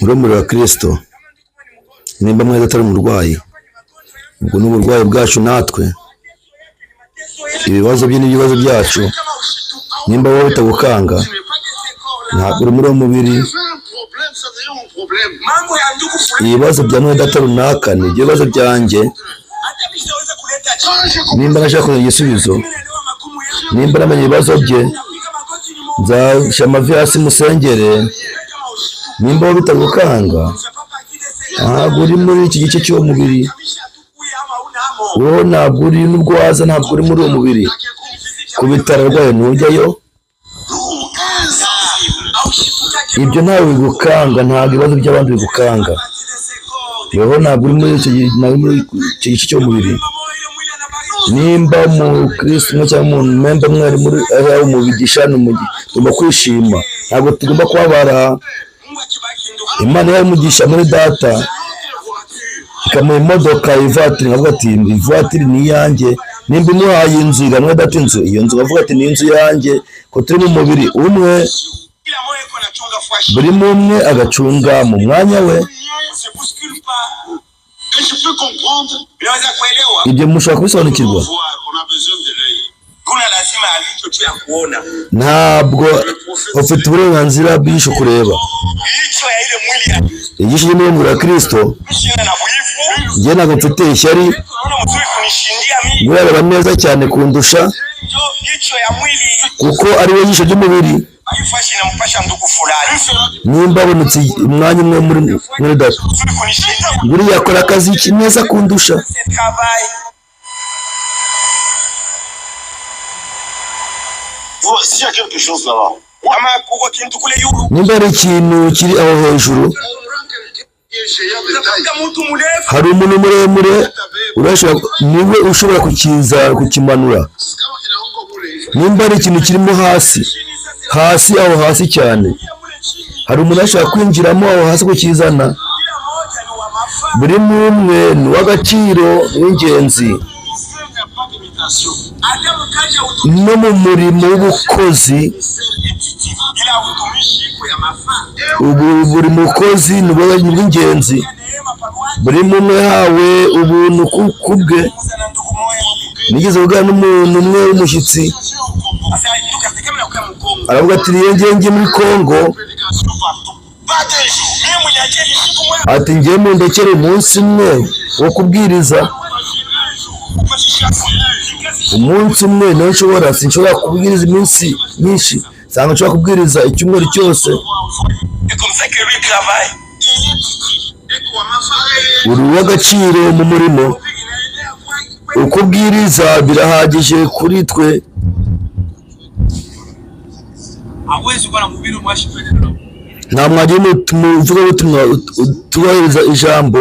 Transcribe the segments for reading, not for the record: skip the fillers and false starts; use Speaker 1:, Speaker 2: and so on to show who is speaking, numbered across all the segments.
Speaker 1: urumuri wa Kristo nimba mweza atari umurwayi ubwo n'uburwayi bwacu natwe ibibazo bye n'ibibazo byacu nimba wowe bitagukanga ntabwo uri muri uwo mubiri ibibazo bya mwenda atari runaka ni ibyo bibazo byanjye nimba nashaka kugira igisubizo nimba namenye ibibazo bye nzashyira amavi hasi musengere nimba wowe bitagukanga ntabwo uri muri iki gice cy'uwo mubiri wowe ntabwo uri n'urwaza ntabwo uri muri uwo mubiri ku bitaro arwaye ntujyayo ibyo ntawe bigukanga ntabwo ibibazo by'abandi bigukanga wowe ntabwo uri muri icyo gice cy'umubiri nimba umukristo umwe cyangwa umuntu memba mwari muri umubigisha tugomba kwishima ntabwo tugomba kubabara Imana yamugisha muri data ikamuha imodoka ivatiri nkavuga ati ivatiri ni iyanjye nimba imuhaye inzu igamwe data inzu iyo nzu bavuga ati ni inzu yanjye ko turi mu mubiri umwe buri umwe agacunga mu mwanya we ibyo mushobora kubisobanukirwa ntabwo ufite uburenganzira bw'ijisho kureba igice cy'umurimo wa Kristo njye ntabwo mfite ishyari urareba neza cyane kundusha kuko ari we jisho ry'umubiri nimba abonetse umwanya umwe muri data buriya akora akazi neza kundusha nimba ari ikintu kiri aho hejuru hari umuntu muremure niwe ushobora kukimanura nimba ari ikintu kirimo hasi aho hasi cyane hari umuntu ashobora kwinjiramo aho hasi kukizana buri umwe ni uw'agaciro w'ingenzi no mu murimo w'ubukozi buri mukozi ni uw'ingenzi buri umwe hawe ubuntu kubwe nigeze kuganira n'umuntu umwe w'umushyitsi aravuga ati ngiye muri Kongo ati ngiye mu ndekere umunsi umwe wo kubwiriza umunsi umwe niwo sinshobora kubwiriza iminsi myinshi nsanga nshobora kubwiriza icyumweru cyose uri uw'agaciro mu murimo uko ubwiriza birahagije kuri twe nta mwagiye muvuga ubutumwa tubahiriza ijambo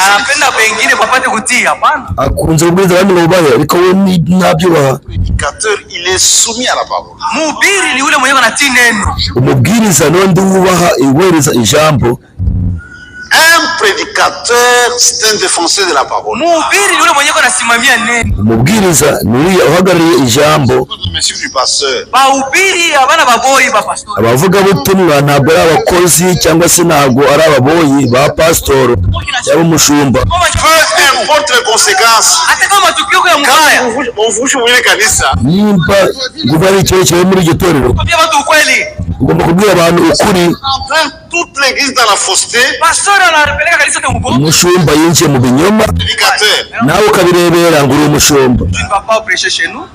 Speaker 2: anapenda pengine wapate kutia hapana
Speaker 1: akunze kubwiriza abandi mubahe ariko we ntabyubaha
Speaker 2: mhubiri ni ule mwenye anatii neno
Speaker 1: umubwiriza n'undi wubaha iweriza ijambo
Speaker 3: Un prédicateur, c'est un défenseur de la parole.
Speaker 2: Mhubiri ni ule mwenye anasimamia neno.
Speaker 1: Umubwiriza ni uhagarariye ijambo.
Speaker 2: Bahubiri abana baboyi ba pastor.
Speaker 1: Abavuga butumwa ntabwo ari abakozi cyangwa se ntabwo ari ababoyi ba pastor cyangwa umushumba.
Speaker 3: Peu importe les conséquences.
Speaker 2: Hata kama tukio ya mbaya.
Speaker 3: Mvushe mwile kanisa.
Speaker 1: Nimba guvana icyo muri iryo torero.
Speaker 2: Kubwira abantu ukweli.
Speaker 1: Ugomba kubwira abantu ukuri.
Speaker 3: Toute l'église dans la fausseté.
Speaker 2: Pastor anapeleka kanisa kwa mbovu.
Speaker 1: Umushumba yinjiye mu binyoma. Nawe ukabirebera ngo uri umushumba.
Speaker 2: Papa prêcher chez nous.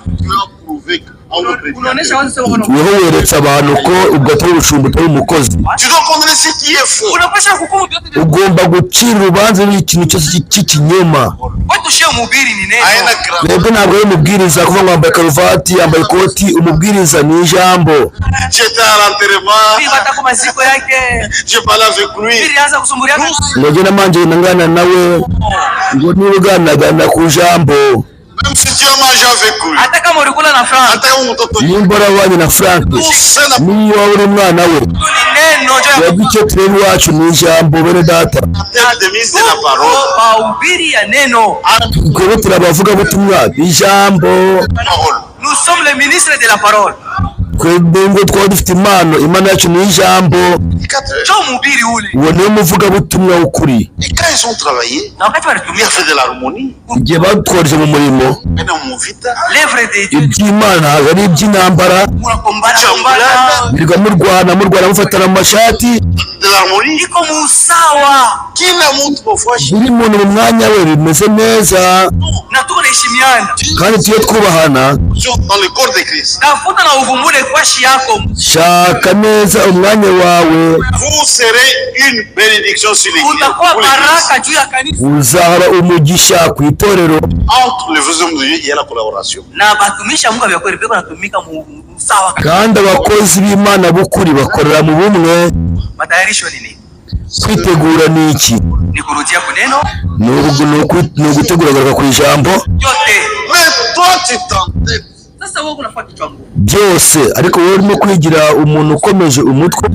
Speaker 2: Unaonesha wazi sema wana.
Speaker 1: Wewe weretse abantu ko ugatari urushumba utari umukozi.
Speaker 3: Tu dois condamner ce qui est faux.
Speaker 2: Unapasha hukumu vyote.
Speaker 1: Ugomba gucira urubanza n'ikintu cyose cy'ikinyoma.
Speaker 2: Watu shia mhubiri ni neno.
Speaker 1: Ntabwo ntabwo ari umubwiriza kuva ngo yambaye karuvati yambaye ikoti, umubwiriza ni ijambo.
Speaker 3: J'étais à l'enterrement.
Speaker 2: Bibi batako maziko yake.
Speaker 3: Je parlais avec lui.
Speaker 2: Bibi alianza kusumbuliana.
Speaker 1: Ngoje namanje nangana nawe ngo nibuganagana ku jambo.
Speaker 3: Même si tu as mangé avec lui.
Speaker 2: Hata kama ulikula na Frank.
Speaker 3: Hata kama mtoto.
Speaker 1: Nimbora wanye na Frank. Ni uri mwana we.
Speaker 2: Neno
Speaker 1: yabice tren wacu ni ijambo bene data.
Speaker 3: Demise de la parole.
Speaker 2: Mahubiri ya neno.
Speaker 1: Ngo turabavuga butumwa ijambo.
Speaker 2: Nous sommes les ministres de la parole.
Speaker 1: Kwebwe ngo twari dufite imana yacu ni ijambo.
Speaker 3: prédicateur.
Speaker 2: Cho mhubiri ule.
Speaker 1: uwo niwe muvugabutumwa w'ukuri.
Speaker 3: Et quand ils ont travaillé,
Speaker 2: Na wakati
Speaker 3: il y
Speaker 2: walitumia
Speaker 3: avait de l'harmonie.
Speaker 1: igihe batworeje mu murimo,
Speaker 3: Maintenant, mon vita,
Speaker 2: l'œuvre de Dieu.
Speaker 1: iby'Imana ntabwo ari iby'intambara,
Speaker 2: Munakombana
Speaker 1: birirwa murwana mufatana mu mashati,
Speaker 3: de l'harmonie.
Speaker 2: iko musawa.
Speaker 3: Kila mtu mufwashi.
Speaker 1: buri muntu mu mwanya we bimeze neza,
Speaker 2: Na tuko naheshimiana.
Speaker 1: kandi tuye twubahana.
Speaker 3: Dans le corps de Christ.
Speaker 2: Tafuta na uvumbule kwashi yako.
Speaker 1: Shaka neza umwanya wawe,
Speaker 3: Vous serez une bénédiction sur l'église.
Speaker 2: Utakuwa
Speaker 3: Pour l'église.
Speaker 2: baraka juu ya kanisa.
Speaker 1: uzaba umugisha ku itorero.
Speaker 3: Entre les vrais hommes de Dieu, il y a la collaboration.
Speaker 2: Na batumisha Mungu abyakore beko natumika musawa.
Speaker 1: kandi abakozi b'Imana b'ukuri bakorera mu bumwe.
Speaker 2: Matayarisho ni nini?
Speaker 1: Kwitegura ni iki?
Speaker 2: Ni kurudia kuneno
Speaker 1: Ni ugutegura ku ijambo
Speaker 2: yote.
Speaker 3: Mais toi, tu t'entêtes.
Speaker 2: Sasa wewe unafanya kichwa ngumu.
Speaker 1: byose, ariko wowe urimo kwigira umuntu ukomeje umutwe.